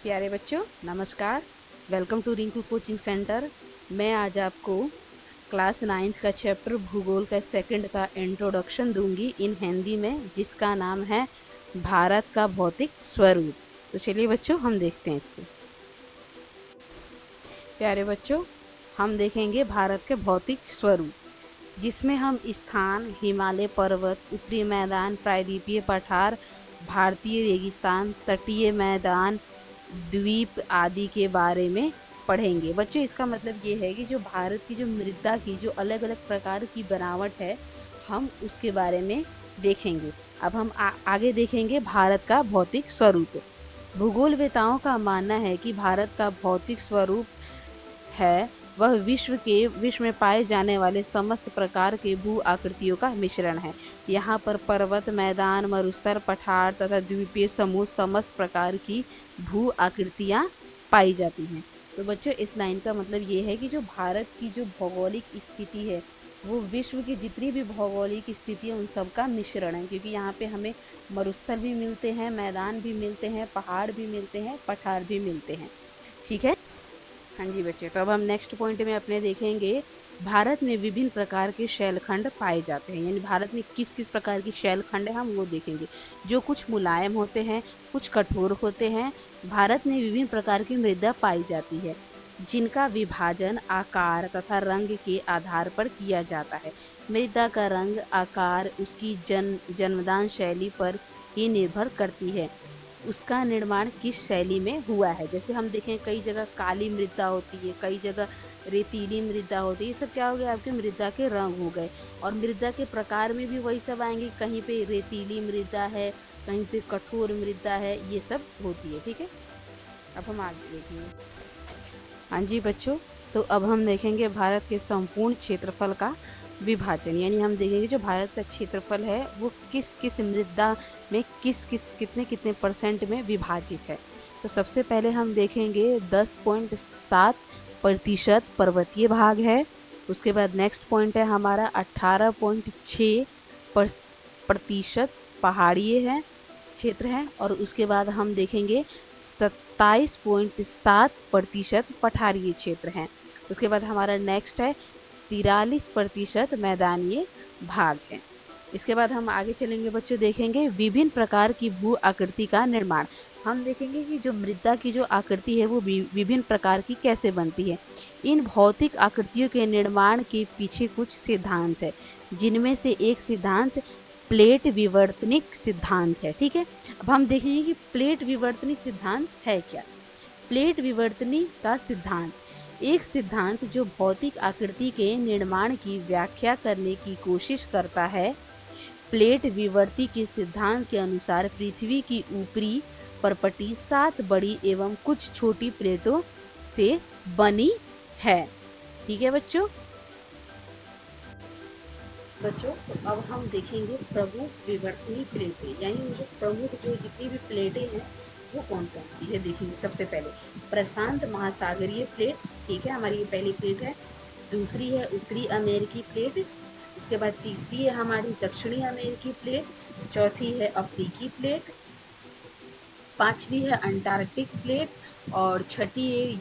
प्यारे बच्चों नमस्कार। Welcome to Rinku coaching centre. मैं आज आपको क्लास 9th का चैप्टर भूगोल का सेकंड का इंट्रोडक्शन दूंगी इन हिंदी में, जिसका नाम है भारत का भौतिक स्वरूप। तो चलिए बच्चों हम देखते हैं इसको। प्यारे बच्चों, हम देखेंगे भारत के भौतिक स्वरूप, जिसमें हम स्थान, हिमालय पर्वत, उत्तरी मैदान, प्रायद्वीपीय पठार, भारतीय रेगिस्तान, तटीय मैदान, द्वीप आदि के बारे में पढ़ेंगे। बच्चों इसका मतलब ये है कि जो भारत की जो मृदा की जो अलग अलग प्रकार की बनावट है, हम उसके बारे में देखेंगे। अब हम आगे देखेंगे भारत का भौतिक स्वरूप। भूगोलवेताओं का मानना है कि भारत का भौतिक स्वरूप है वह विश्व में पाए जाने वाले समस्त प्रकार के भू आकृतियों का मिश्रण है। यहाँ पर पर्वत, मैदान, मरुस्थल, पठार तथा द्वीपीय समूह समस्त प्रकार की भू आकृतियाँ पाई जाती हैं। तो बच्चों इस लाइन का मतलब ये है कि जो भारत की जो भौगोलिक स्थिति है वो विश्व की जितनी भी भौगोलिक स्थिति है उन सब का मिश्रण है, क्योंकि यहाँ पे हमें मरुस्थल भी मिलते हैं, मैदान भी मिलते हैं, पहाड़ भी मिलते हैं, पठार भी मिलते हैं। ठीक है। हाँ जी बच्चे, तो अब हम नेक्स्ट पॉइंट में अपने देखेंगे भारत में विभिन्न प्रकार के शैलखंड पाए जाते हैं। यानी भारत में किस किस प्रकार की शैलखंड है हम वो देखेंगे, जो कुछ मुलायम होते हैं, कुछ कठोर होते हैं। भारत में विभिन्न प्रकार की मृदा पाई जाती है, जिनका विभाजन आकार तथा रंग के आधार पर किया जाता है। मृदा का रंग, आकार उसकी जन्मदान शैली पर ही निर्भर करती है, उसका निर्माण किस शैली में हुआ है। जैसे हम देखें कई जगह काली मृदा होती है, कई जगह रेतीली मृदा होती है। ये सब क्या हो गया, आपके मृदा के रंग हो गए। और मृदा के प्रकार में भी वही सब आएंगे, कहीं पे रेतीली मृदा है, कहीं पे कठोर मृदा है, ये सब होती है। ठीक है, अब हम आगे देखेंगे। हाँ जी बच्चों, तो अब हम देखेंगे भारत के संपूर्ण क्षेत्रफल का विभाजन। यानी हम देखेंगे जो भारत का क्षेत्रफल है वो किस किस मृदा में कितने कितने परसेंट में विभाजित है। तो सबसे पहले हम देखेंगे 10.7% पर्वतीय भाग है। उसके बाद नेक्स्ट पॉइंट है हमारा 18.6% पहाड़ीय है क्षेत्र है। और उसके बाद हम देखेंगे 27.7% पठारीय क्षेत्र है। उसके बाद हमारा नेक्स्ट है 43% मैदानीय भाग है। इसके बाद हम आगे चलेंगे बच्चों, देखेंगे विभिन्न प्रकार की भू आकृति का निर्माण। हम देखेंगे कि जो मृदा की जो आकृति है वो विभिन्न प्रकार की कैसे बनती है। इन भौतिक आकृतियों के निर्माण के पीछे कुछ सिद्धांत है, जिनमें से एक सिद्धांत प्लेट विवर्तनिक सिद्धांत है। ठीक है, अब हम देखेंगे कि प्लेट विवर्तनिक सिद्धांत है क्या। प्लेट विवर्तनी का सिद्धांत एक सिद्धांत जो भौतिक आकृति के निर्माण की व्याख्या करने की कोशिश करता है। प्लेट विवर्ती के सिद्धांत के अनुसार पृथ्वी की ऊपरी परपटी 7 बड़ी एवं कुछ छोटी प्लेटों से बनी है। ठीक है बच्चों। तो अब हम देखेंगे प्रमुख विवर्तनी प्लेटें, यानी जो प्रमुख जो जितनी भी प्लेटें हैं वो कौन कौन सी है देखेंगे। सबसे पहले प्रशांत महासागरीय प्लेट, ठीक है, हमारी ये पहली प्लेट है। दूसरी है उत्तरी अमेरिकी प्लेट। उसके बाद तीसरी है हमारी दक्षिणी अमेरिकी प्लेट। चौथी है अफ्रीकी प्लेट। पांचवी है अंटार्कटिक प्लेट। और छठी है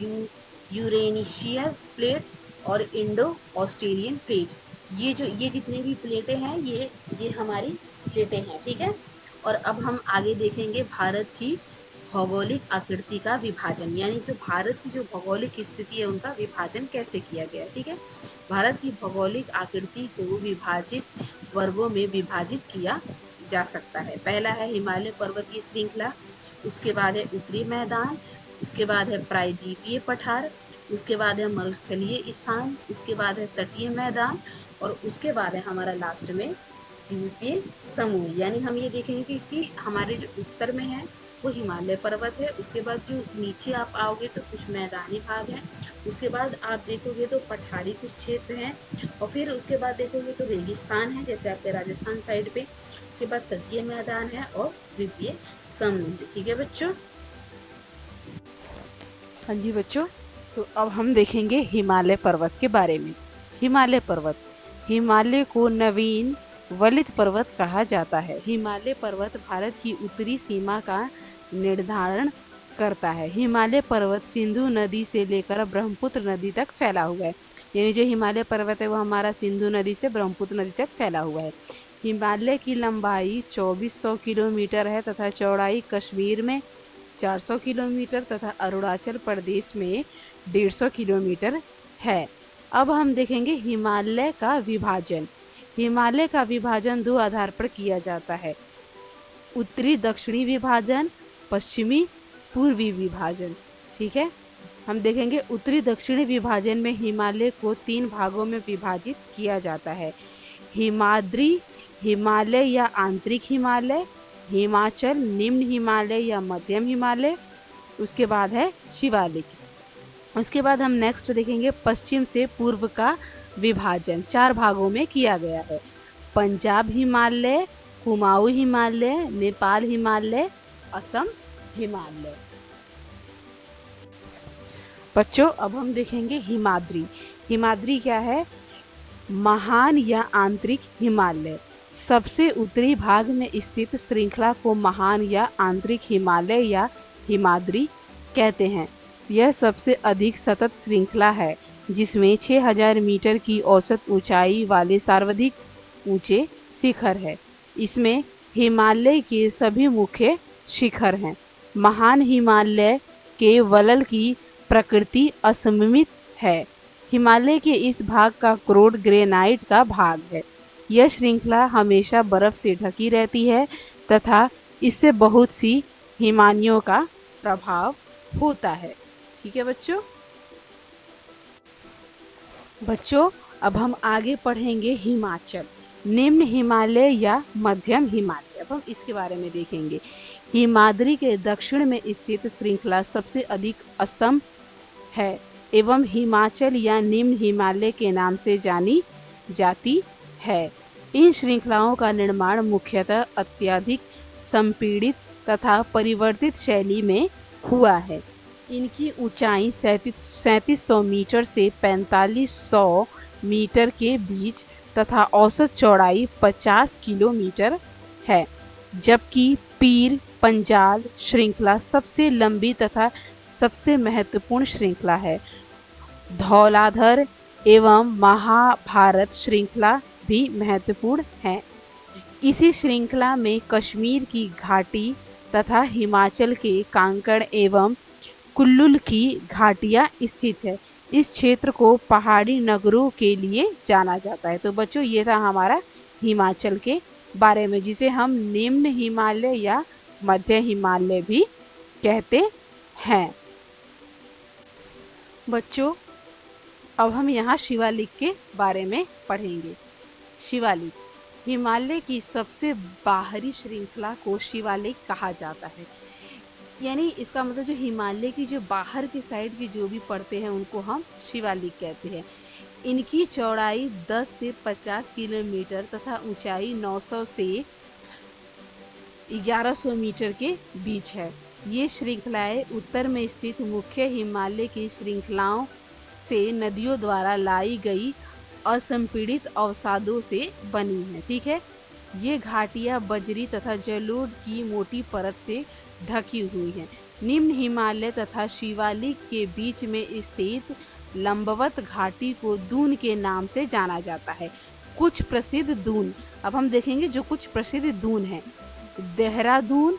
यूरेनिशियस प्लेट और इंडो ऑस्ट्रेलियन प्लेट। ये जितने भी प्लेटें हैं ये हमारी प्लेटें हैं। ठीक है, और अब हम आगे देखेंगे भारत की भौगोलिक आकृति का विभाजन, यानी जो भारत की जो भौगोलिक स्थिति है उनका विभाजन कैसे किया गया। ठीक है, भारत की भौगोलिक आकृति को विभाजित वर्गों में विभाजित किया जा सकता है। पहला है हिमालय पर्वतीय श्रृंखला, उसके बाद है उत्तरी मैदान, उसके बाद है प्रायद्वीपीय पठार, उसके बाद है मरुस्थलीय स्थान, उसके बाद है तटीय मैदान, और उसके बाद है हमारा लास्ट में द्वीपीय समूह। यानी हम ये देखेंगे कि हमारे जो उत्तर में है वो हिमालय पर्वत है। उसके बाद जो नीचे आप आओगे तो कुछ मैदानी भाग है। उसके बाद आप देखोगे तो पठारी कुछ क्षेत्र हैं, और फिर उसके बाद देखोगे तो रेगिस्तान है, जैसे आपके राजस्थान साइड पे। उसके बाद तटीय मैदान है और द्वीपीय समूह है। ठीक है बच्चों। हाँ जी बच्चों, तो अब हम देखेंगे हिमालय पर्वत के बारे में। हिमालय पर्वत, हिमालय को नवीन वलित पर्वत कहा जाता है। हिमालय पर्वत भारत की उत्तरी सीमा का निर्धारण करता है। हिमालय पर्वत सिंधु नदी से लेकर ब्रह्मपुत्र नदी तक फैला हुआ है। यानी जो हिमालय पर्वत है वो हमारा सिंधु नदी से ब्रह्मपुत्र नदी तक फैला हुआ है। हिमालय की लंबाई 2400 किलोमीटर है तथा चौड़ाई कश्मीर में 400 किलोमीटर तथा अरुणाचल प्रदेश में 150 किलोमीटर है। अब हम देखेंगे हिमालय का विभाजन। हिमालय का विभाजन दो आधार पर किया जाता है, उत्तरी दक्षिणी विभाजन, पश्चिमी पूर्वी विभाजन। ठीक है, हम देखेंगे उत्तरी दक्षिणी विभाजन में हिमालय को 3 भागों में विभाजित किया जाता है, हिमाद्री, हिमालय या आंतरिक हिमालय, हिमाचल, निम्न हिमालय या मध्यम हिमालय, उसके बाद है शिवालिक। उसके बाद हम नेक्स्ट देखेंगे पश्चिम से पूर्व का विभाजन 4 भागों में किया गया है, पंजाब हिमालय, कुमाऊं हिमालय, नेपाल हिमालय, असम हिमालय। बच्चों अब हम देखेंगे हिमाद्री। हिमाद्री क्या है? महान या आंतरिक हिमालय। सबसे उत्तरी भाग में स्थित श्रृंखला को महान या आंतरिक हिमालय या हिमाद्री कहते हैं। यह सबसे अधिक सतत श्रृंखला है जिसमें 6000 मीटर की औसत ऊंचाई वाले सर्वाधिक ऊंचे शिखर है। इसमें हिमालय के सभी मुख्य शिखर हैं। महान हिमालय के वलल की प्रकृति असीमित है। हिमालय के इस भाग का क्रोड ग्रेनाइट का भाग है। यह श्रृंखला हमेशा बर्फ से ढकी रहती है तथा इससे बहुत सी हिमानियों का प्रभाव होता है। ठीक है बच्चों अब हम आगे पढ़ेंगे हिमाचल, निम्न हिमालय या मध्यम हिमालय। अब हम इसके बारे में देखेंगे। हिमाद्री के दक्षिण में स्थित श्रृंखला सबसे अधिक असम है एवं हिमाचल या निम्न हिमालय के नाम से जानी जाती है। इन श्रृंखलाओं का निर्माण मुख्यतः अत्यधिक संपीड़ित तथा परिवर्तित शैली में हुआ है। इनकी ऊंचाई 3700 मीटर से 4500 मीटर के बीच तथा औसत चौड़ाई 50 किलोमीटर है, जबकि पीर पंजाल श्रृंखला सबसे लंबी तथा सबसे महत्वपूर्ण श्रृंखला है। धौलाधर एवं महाभारत श्रृंखला भी महत्वपूर्ण है। इसी श्रृंखला में कश्मीर की घाटी तथा हिमाचल के कांकड़ एवं कुल्लू की घाटियां स्थित है। इस क्षेत्र को पहाड़ी नगरों के लिए जाना जाता है। तो बच्चों ये था हमारा हिमाचल के बारे में, जिसे हम निम्न हिमालय या मध्य हिमालय भी कहते हैं। बच्चों अब हम यहाँ शिवालिक के बारे में पढ़ेंगे। शिवालिक हिमालय की सबसे बाहरी श्रृंखला को शिवालिक कहा जाता है। यानी इसका मतलब जो हिमालय की जो बाहर की साइड की जो भी पड़ते हैं उनको हम शिवालिक कहते हैं। इनकी चौड़ाई 10 से 50 किलोमीटर तथा ऊंचाई 900 से 1100 मीटर के बीच है। ये श्रृंखलाएं उत्तर में स्थित मुख्य हिमालय की श्रृंखलाओं से नदियों द्वारा लाई गई असंपीड़ित अवसादों से बनी है। ठीक है, ये घाटियां बजरी तथा जलोढ़ की मोटी परत से ढकी हुई हैं। निम्न हिमालय तथा शिवालिक के बीच में स्थित लंबवत घाटी को दून के नाम से जाना जाता है। कुछ प्रसिद्ध दून अब हम देखेंगे, जो कुछ प्रसिद्ध दून हैं, देहरादून,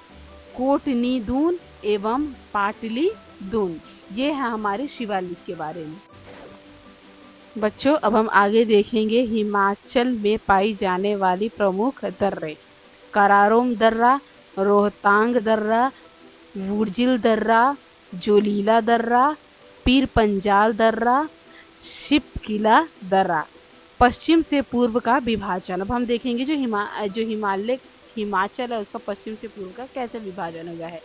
कोटनी दून एवं पाटली दून। ये है हमारे शिवालिक के बारे में। बच्चों अब हम आगे देखेंगे हिमाचल में पाई जाने वाली प्रमुख दर्रे। करारोम दर्रा, रोहतांग दर्रा, वुडजिल दर्रा, जोलीला दर्रा, पीर पंजाल दर्रा, शिपकिला दर्रा। पश्चिम से पूर्व का विभाजन। अब हम देखेंगे जो हिमाचल है उसका पश्चिम से पूर्व का कैसे विभाजन हुआ है।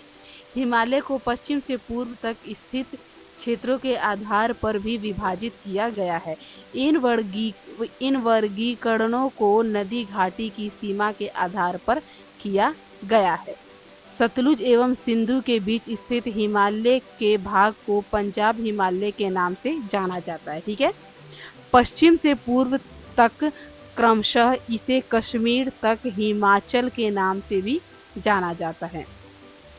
हिमालय को पश्चिम से पूर्व तक स्थित क्षेत्रों के आधार पर भी विभाजित किया गया है। इन वर्गीकरणों को नदी घाटी की सीमा के आधार पर किया गया है। सतलुज एवं सिंधु के बीच स्थित हिमालय के भाग को पंजाब हिमालय के नाम से जाना जाता है। ठीक है, पश्चिम से पूर्व तक क्रमशः इसे कश्मीर तक हिमाचल के नाम से भी जाना जाता है।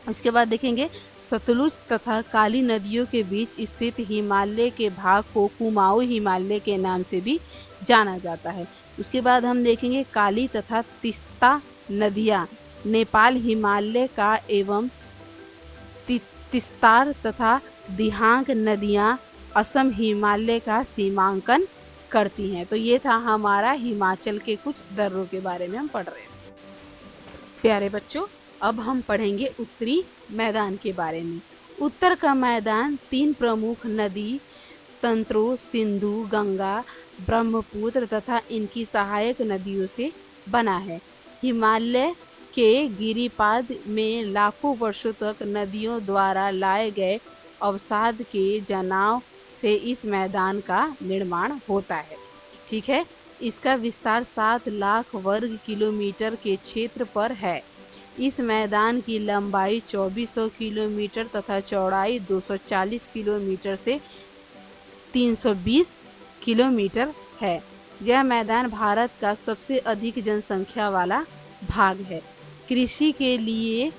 उसके बाद देखेंगे सतलुज तथा काली नदियों के बीच स्थित हिमालय के भाग को कुमाऊं हिमालय के नाम से भी जाना जाता है। उसके बाद हम देखेंगे काली तथा तीस्ता नदियाँ नेपाल हिमालय का एवं तिस्तार तथा दिहांग नदियाँ असम हिमालय का सीमांकन करती हैं। तो ये था हमारा हिमाचल के कुछ दर्रों के बारे में हम पढ़ रहे हैं। प्यारे बच्चों, अब हम पढ़ेंगे उत्तरी मैदान के बारे में। उत्तर का मैदान 3 प्रमुख नदी तंत्रों सिंधु, गंगा, ब्रह्मपुत्र तथा इनकी सहायक नदियों से बना है। हिमालय के गिरिपाद में लाखों वर्षों तक नदियों द्वारा लाए गए अवसाद के जमाव से इस मैदान का निर्माण होता है। ठीक है, इसका विस्तार 7 लाख वर्ग किलोमीटर के क्षेत्र पर है। इस मैदान की लंबाई 2400 किलोमीटर तथा चौड़ाई 240 किलोमीटर से 320 किलोमीटर है। यह मैदान भारत का सबसे अधिक जनसंख्या वाला भाग है। कृषि के लिए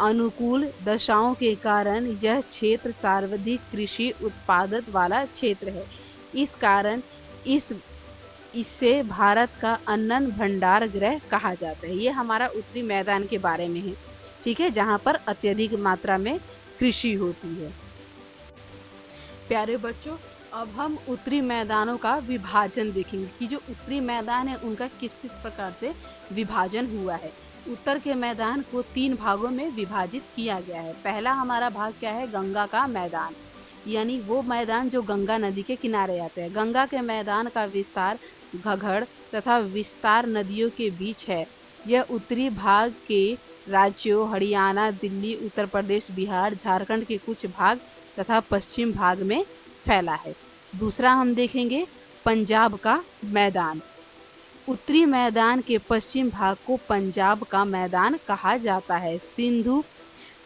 अनुकूल दशाओं के कारण यह क्षेत्र सर्वाधिक कृषि उत्पादन वाला क्षेत्र है। इस कारण इससे भारत का अन्न भंडार गृह कहा जाता है। ये हमारा उत्तरी मैदान के बारे में है। ठीक है, जहाँ पर अत्यधिक मात्रा में कृषि होती है। प्यारे बच्चों, अब हम उत्तरी मैदानों का विभाजन देखेंगे कि जो उत्तरी मैदान है उनका किस किस प्रकार से विभाजन हुआ है। उत्तर के मैदान को 3 भागों में विभाजित किया गया है। पहला हमारा भाग क्या है? गंगा का मैदान, यानी वो मैदान जो गंगा नदी के किनारे आते हैं। गंगा के मैदान का विस्तार घग्गर तथा विस्तार नदियों के बीच है। यह उत्तरी भाग के राज्यों हरियाणा, दिल्ली, उत्तर प्रदेश, बिहार, झारखंड के कुछ भाग तथा पश्चिम भाग में फैला है। दूसरा हम देखेंगे पंजाब का मैदान। उत्तरी मैदान के पश्चिम भाग को पंजाब का मैदान कहा जाता है। सिंधु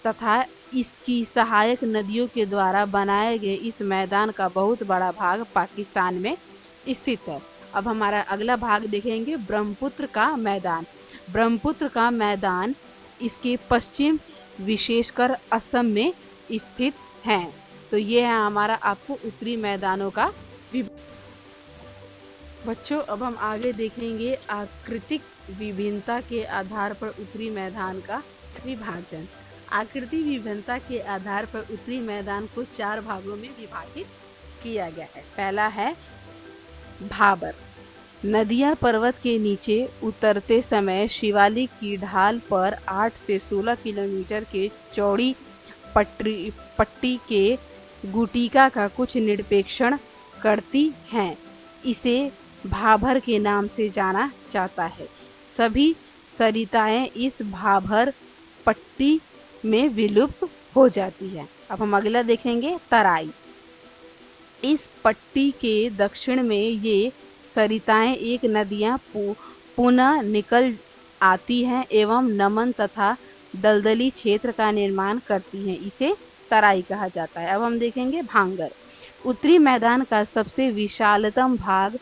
तथा इसकी सहायक नदियों के द्वारा बनाए गए इस मैदान का बहुत बड़ा भाग पाकिस्तान में स्थित है। अब हमारा अगला भाग देखेंगे ब्रह्मपुत्र का मैदान। ब्रह्मपुत्र का मैदान इसके पश्चिम विशेषकर असम में स्थित है। तो ये है हमारा आपको उत्तरी मैदानों का बच्चों, अब हम आगे देखेंगे आकृतिक विभिन्नता के आधार पर उत्तरी मैदान का विभाजन। आकृति विभिन्नता के आधार पर उत्तरी मैदान को 4 भागों में विभाजित किया गया है। पहला है भाबर। नदियां पर्वत के नीचे उतरते समय शिवालिक की ढाल पर 8 से 16 किलोमीटर के चौड़ी पट्टी के गुटिका का कुछ निरीक्षण करती हैं। इसे भाबर के नाम से जाना जाता है। सभी सरिताएं इस भाबर पट्टी में विलुप्त हो जाती है। अब हम अगला देखेंगे तराई। इस पट्टी के दक्षिण में ये सरिताएं एक नदियां पुनः निकल आती हैं एवं नमन तथा दलदली क्षेत्र का निर्माण करती हैं। इसे तराई कहा जाता है। अब हम देखेंगे भांगर। उत्तरी मैदान का सबसे विशालतम भाग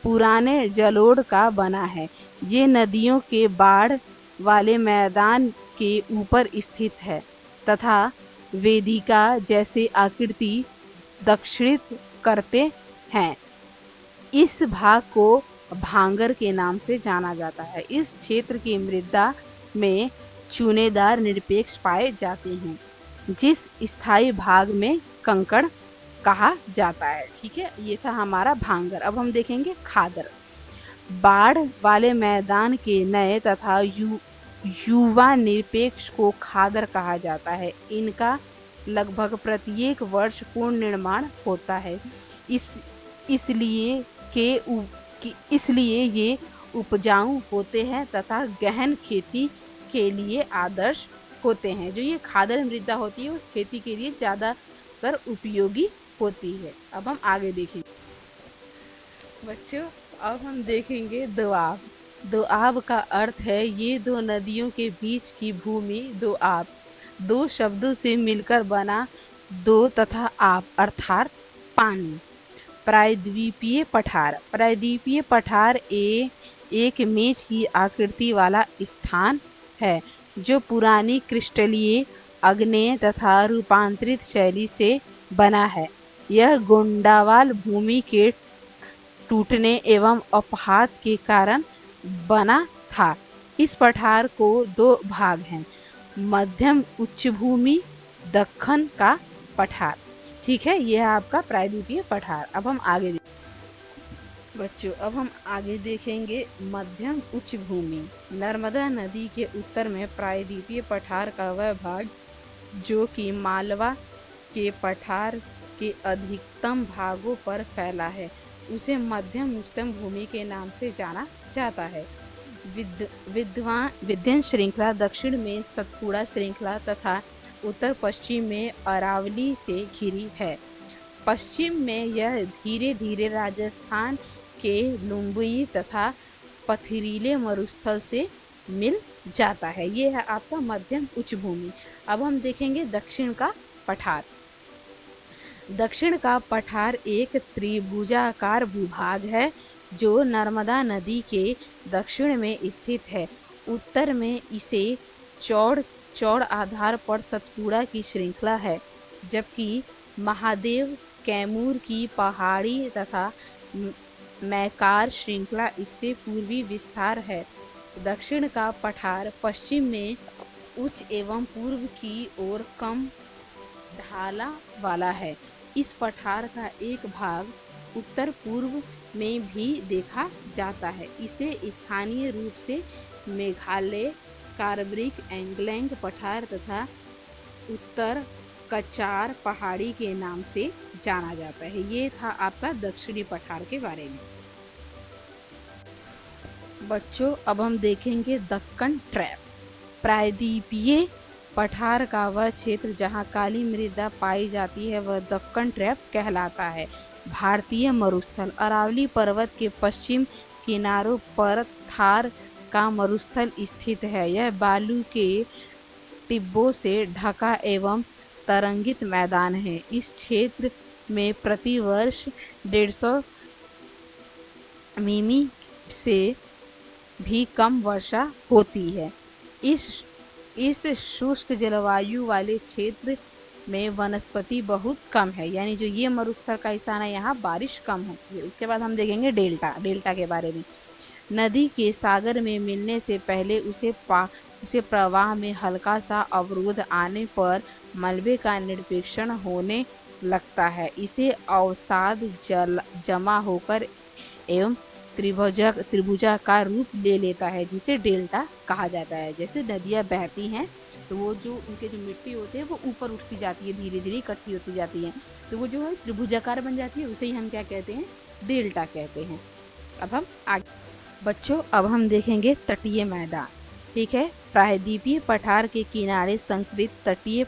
पुराने जलोढ़ का बना है। ये नदियों के बाढ़ वाले मैदान के ऊपर स्थित है तथा वेदिका जैसे आकृति दक्षित करते हैं। इस भाग को भांगर के नाम से जाना जाता है। इस क्षेत्र की मृदा में चूनेदार निरपेक्ष पाए जाते हैं, जिस स्थायी भाग में कंकड़ कहा जाता है। ठीक है, ये था हमारा भांगर। अब हम देखेंगे खादर। बाढ़ वाले मैदान के नए तथा युवा निरपेक्ष को खादर कहा जाता है। इनका लगभग प्रत्येक वर्ष पूर्ण निर्माण होता है। इसलिए ये उपजाऊ होते हैं तथा गहन खेती के लिए आदर्श होते हैं। जो ये खादर मृदा होती है वो खेती के लिए ज़्यादातर उपयोगी होती है। अब हम आगे देखेंगे बच्चों, अब हम देखेंगे दोआब। दोआब का अर्थ है ये 2 नदियों के बीच की भूमि। दोआब 2 शब्दों से मिलकर बना दो तथा आब अर्थात पानी। प्रायद्वीपीय पठार। प्रायद्वीपीय पठार एक मेज की आकृति वाला स्थान है जो पुरानी क्रिस्टलीय आग्नेय तथा रूपांतरित शैली से बना है। यह गोंडावाल भूमि के टूटने एवं अपहात के कारण बना था। इस पठार को दो भाग हैं, मध्यम उच्च भूमि, दक्कन का पठार। ठीक है, यह आपका प्रायद्वीपीय पठार। अब हम आगे बच्चों अब हम आगे देखेंगे मध्यम उच्च भूमि। नर्मदा नदी के उत्तर में प्रायद्वीपीय पठार का वह भाग जो कि मालवा के पठार के अधिकतम भागों पर फैला है, उसे मध्यम उच्चतम भूमि के नाम से जाना जाता है। विंध्य श्रृंखला दक्षिण में सतपुड़ा श्रृंखला तथा उत्तर पश्चिम में अरावली से घिरी है। पश्चिम में यह धीरे धीरे राजस्थान के लुम्बिनी तथा पथरीले मरुस्थल से मिल जाता है। ये है आपका मध्यम उच्च भूमि। अब हम देखेंगे दक्षिण का पठार। दक्षिण का पठार एक त्रिभुजाकार भूभाग है जो नर्मदा नदी के दक्षिण में स्थित है। उत्तर में इसे चौड़ आधार पर सतपुड़ा की श्रृंखला है, जबकि महादेव कैमूर की पहाड़ी तथा मैकार श्रृंखला इससे पूर्वी विस्तार है। दक्षिण का पठार पश्चिम में उच्च एवं पूर्व की ओर कम ढाला वाला है। इस पठार का एक भाग उत्तर पूर्व में भी देखा जाता है। इसे स्थानीय रूप से मेघालय कार्बरिक एंगलेंग पठार तथा उत्तर कचार पहाड़ी के नाम से जाना जाता है। ये था आपका दक्षिणी पठार के बारे में। बच्चों अब हम देखेंगे दक्कन ट्रैप। प्रायद्वीपीय पठार का वह क्षेत्र जहाँ काली मृदा पाई जाती है वह दक्कन ट्रैप कहलाता है। भारतीय मरुस्थल अरावली पर्वत के पश्चिम किनारों पर थार का मरुस्थल स्थित है। यह बालू के टिब्बों से ढका एवं तरंगित मैदान है। इस क्षेत्र में प्रति वर्ष 150 मिमी से भी कम वर्षा होती है। इस शुष्क जलवायु वाले क्षेत्र में वनस्पति बहुत कम है, यानी जो ये मरुस्थल का स्थान है यहाँ बारिश कम होती है। उसके बाद हम देखेंगे डेल्टा के बारे में। नदी के सागर में मिलने से पहले उसे प्रवाह में हल्का सा अवरोध आने पर मलबे का निरपेक्षण होने लगता है। इसे अवसाद जमा होकर एवं त्रिभुजाकार रूप ले लेता है, जिसे डेल्टा कहा जाता है। जैसे नदियाँ बहती हैं तो वो जो उनके जो मिट्टी होते हैं वो ऊपर उठती जाती है, धीरे धीरे इकट्ठी होती जाती है, तो वो जो है त्रिभुजाकार बन जाती है, उसे ही हम क्या कहते हैं, डेल्टा कहते हैं। अब हम आगे बच्चों अब हम देखेंगे तटीय मैदान। ठीक है, प्रायद्वीपीय पठार के किनारे संकरित तटीय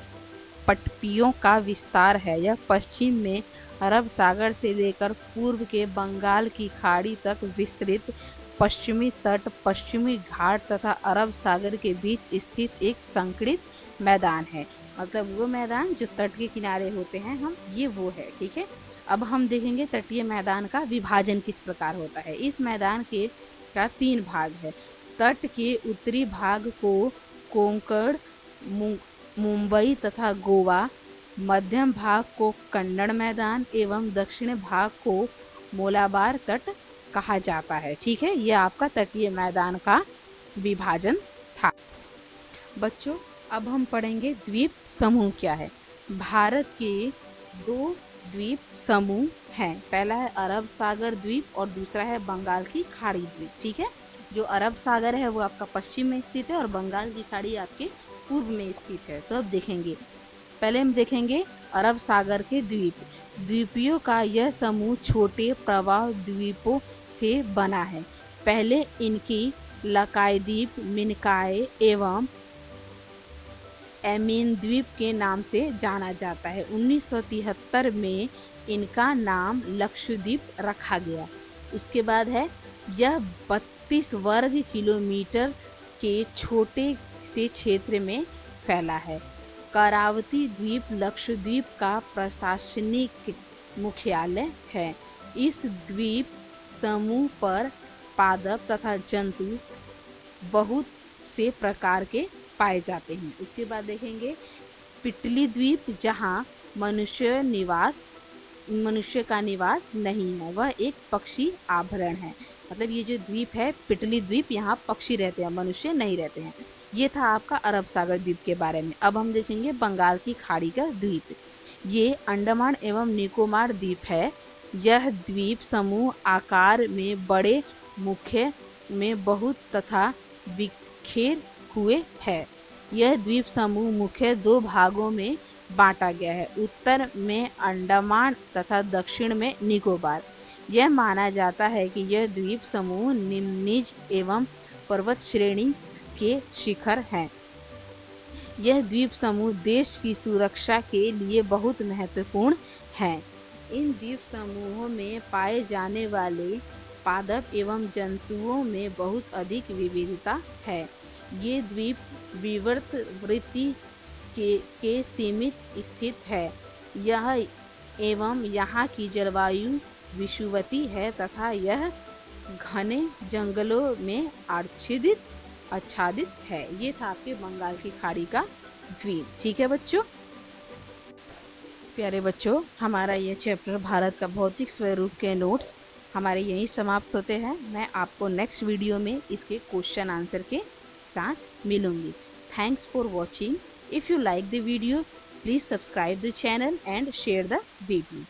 पट्टियों का विस्तार है। यह पश्चिम में अरब सागर से लेकर पूर्व के बंगाल की खाड़ी तक विस्तृत पश्चिमी तट, पश्चिमी घाट तथा अरब सागर के बीच स्थित एक संकरित मैदान है। मतलब वो मैदान जो तट के किनारे होते हैं ये वो है। ठीक है, अब हम देखेंगे तटीय मैदान का विभाजन किस प्रकार होता है। इस मैदान का 3 भाग है। तट के उत्तरी भाग को कोंकण, मुंबई तथा गोवा, मध्यम भाग को कन्नड़ मैदान एवं दक्षिण भाग को मोलाबार तट कहा जाता है। ठीक है, यह आपका तटीय मैदान का विभाजन था। बच्चों अब हम पढ़ेंगे द्वीप समूह क्या है। भारत के 2 द्वीप समूह हैं। पहला है अरब सागर द्वीप और दूसरा है बंगाल की खाड़ी द्वीप। ठीक है, जो अरब सागर है वो आपका पश्चिम में स्थित है और बंगाल की खाड़ी आपके पूर्व में स्थित है। तो अब देखेंगे, पहले हम देखेंगे अरब सागर के द्वीप। द्वीपियों का यह समूह छोटे प्रवाह द्वीपों से बना है। पहले इनकी लकाय द्वीप, मिनकाय एवं एमीन द्वीप के नाम से जाना जाता है। 1973 में इनका नाम लक्षद्वीप रखा गया। उसके बाद है यह 32 वर्ग किलोमीटर के छोटे से क्षेत्र में फैला है। करावती द्वीप लक्षद्वीप का प्रशासनिक मुख्यालय है। इस द्वीप समूह पर पादप तथा जंतु बहुत से प्रकार के पाए जाते हैं। उसके बाद देखेंगे पिटली द्वीप जहाँ मनुष्य का निवास नहीं है, वह एक पक्षी आभरण है। मतलब ये जो द्वीप है पिटली द्वीप, यहाँ पक्षी रहते हैं, मनुष्य नहीं रहते हैं। ये था आपका अरब सागर द्वीप के बारे में। अब हम देखेंगे बंगाल की खाड़ी का द्वीप। ये अंडमान एवं निकोबार द्वीप है। यह द्वीप समूह आकार में बड़े, मुख्य में बहुत तथा बिखेर हुए है। यह द्वीप समूह मुख्य 2 भागों में बांटा गया है, उत्तर में अंडमान तथा दक्षिण में निकोबार। यह माना जाता है कि यह द्वीप समूह निम्नज एवं पर्वत श्रेणी के शिखर हैं। यह द्वीप समूह देश की सुरक्षा के लिए बहुत महत्वपूर्ण है। इन द्वीप समूहों में पाए जाने वाले पादप एवं जंतुओं में बहुत अधिक विविधता है। ये द्वीप विवर्तवृत्ति के सीमित स्थित है। यह एवं यहाँ की जलवायु विषुवती है तथा यह घने जंगलों में आच्छादित है। ये था आपके बंगाल की खाड़ी का द्वीप। ठीक है बच्चों, प्यारे बच्चों, हमारा ये चैप्टर भारत का भौतिक स्वरूप के नोट्स हमारे यहीं समाप्त होते हैं। मैं आपको नेक्स्ट वीडियो में इसके क्वेश्चन आंसर के साथ मिलूंगी। Thanks for watching. If you like the video, please subscribe the channel and share the video.